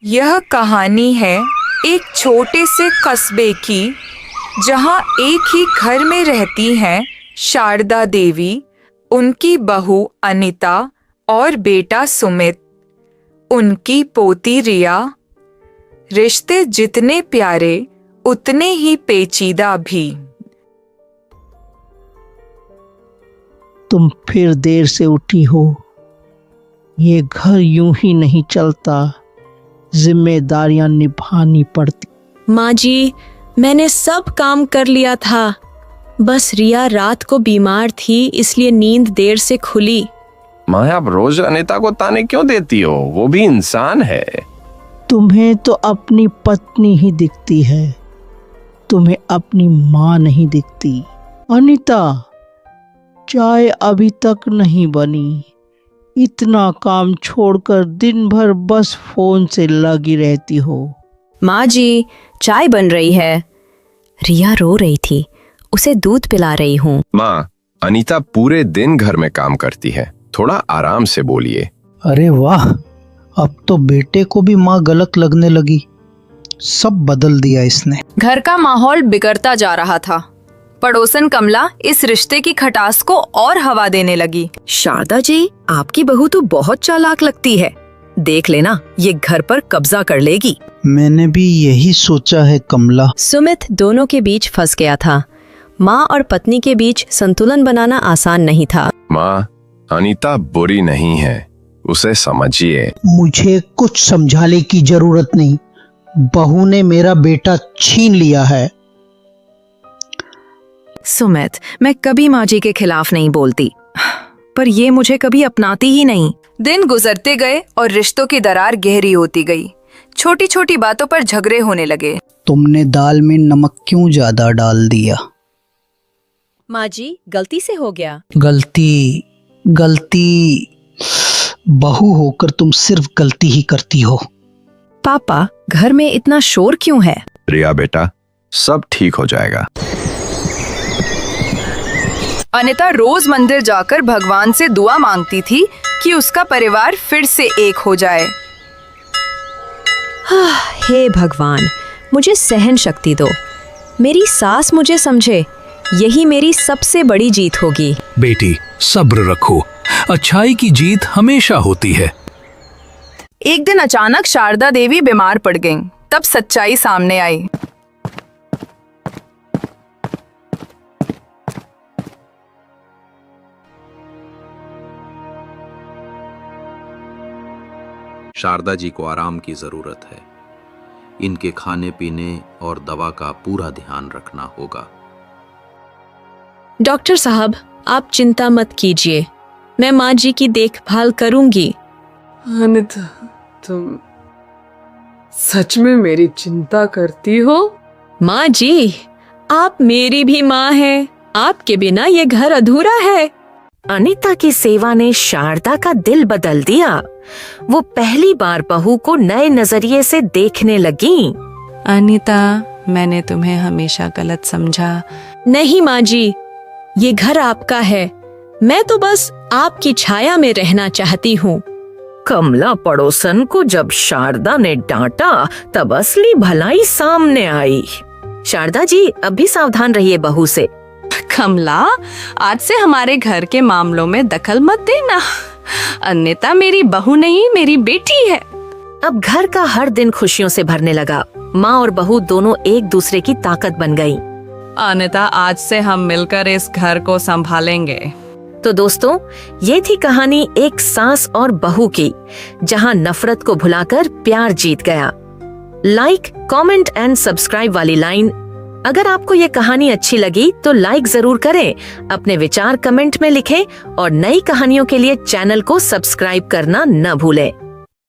यह कहानी है एक छोटे से कस्बे की, जहाँ एक ही घर में रहती हैं शारदा देवी, उनकी बहू अनीता और बेटा सुमित, उनकी पोती रिया। रिश्ते जितने प्यारे उतने ही पेचीदा भी। तुम फिर देर से उठी हो। ये घर यूं ही नहीं चलता, जिम्मेदारियां निभानी पड़ती। माँ जी, मैंने सब काम कर लिया था, बस रिया रात को बीमार थी इसलिए नींद देर से खुली। माँ, आप रोज अनीता को ताने क्यों देती हो? वो भी इंसान है। तुम्हें तो अपनी पत्नी ही दिखती है, तुम्हें अपनी माँ नहीं दिखती। अनीता, चाय अभी तक नहीं बनी। इतना काम छोड़कर दिन भर बस फोन से लगी रहती हो। माँ जी, चाय बन रही है। रिया रो रही थी, उसे दूध पिला रही हूँ। माँ, अनीता पूरे दिन घर में काम करती है, थोड़ा आराम से बोलिए। अरे वाह, अब तो बेटे को भी माँ गलत लगने लगी। सब बदल दिया इसने। घर का माहौल बिगड़ता जा रहा था। पड़ोसन कमला इस रिश्ते की खटास को और हवा देने लगी। शारदा जी, आपकी बहू तो बहुत चालाक लगती है। देख लेना, ये घर पर कब्जा कर लेगी। मैंने भी यही सोचा है कमला। सुमित दोनों के बीच फंस गया था। माँ और पत्नी के बीच संतुलन बनाना आसान नहीं था। माँ, अनीता बुरी नहीं है, उसे समझिए। मुझे कुछ समझाने की जरूरत नहीं। बहू ने मेरा बेटा छीन लिया है। सुमित, मैं कभी माँ जी के खिलाफ नहीं बोलती, पर ये मुझे कभी अपनाती ही नहीं। दिन गुजरते गए और रिश्तों की दरार गहरी होती गई। छोटी छोटी बातों पर झगड़े होने लगे। तुमने दाल में नमक क्यों ज्यादा डाल दिया? माँ जी, गलती से हो गया। गलती बहू होकर तुम सिर्फ गलती ही करती हो। पापा, घर में इतना शोर क्यों है? रिया बेटा, सब ठीक हो जाएगा। अनीता रोज मंदिर जाकर भगवान से दुआ मांगती थी कि उसका परिवार फिर से एक हो जाए। हे भगवान, मुझे सहन शक्ति दो। मेरी सास मुझे समझे, यही मेरी सबसे बड़ी जीत होगी। बेटी, सब्र रखो, अच्छाई की जीत हमेशा होती है। एक दिन अचानक शारदा देवी बीमार पड़ गईं। तब सच्चाई सामने आई। शारदा जी को आराम की जरूरत है। इनके खाने पीने और दवा का पूरा ध्यान रखना होगा। डॉक्टर साहब, आप चिंता मत कीजिए, मैं माँ जी की देखभाल करूंगी। अनीता, तुम सच में मेरी चिंता करती हो? माँ जी, आप मेरी भी माँ हैं। आपके बिना ये घर अधूरा है। अनीता की सेवा ने शारदा का दिल बदल दिया। वो पहली बार बहू को नए नजरिए से देखने लगी। अनीता, मैंने तुम्हें हमेशा गलत समझा। नहीं माँ जी, ये घर आपका है। मैं तो बस आपकी छाया में रहना चाहती हूँ। कमला पड़ोसन को जब शारदा ने डांटा तब असली भलाई सामने आई। शारदा जी, अब भी सावधान रहिए बहू से। कमला, आज से हमारे घर के मामलों में दखल मत देना। अनीता मेरी बहू नहीं, मेरी बेटी है। अब घर का हर दिन खुशियों से भरने लगा। माँ और बहू दोनों एक दूसरे की ताकत बन गईं। अनीता, आज से हम मिलकर इस घर को संभालेंगे। तो दोस्तों, ये थी कहानी एक सास और बहू की, जहाँ नफरत को भुलाकर प्यार जीत गया। लाइक, कमेंट एंड सब्सक्राइब वाली लाइन। अगर आपको ये कहानी अच्छी लगी तो लाइक जरूर करें, अपने विचार कमेंट में लिखें और नई कहानियों के लिए चैनल को सब्सक्राइब करना न भूलें।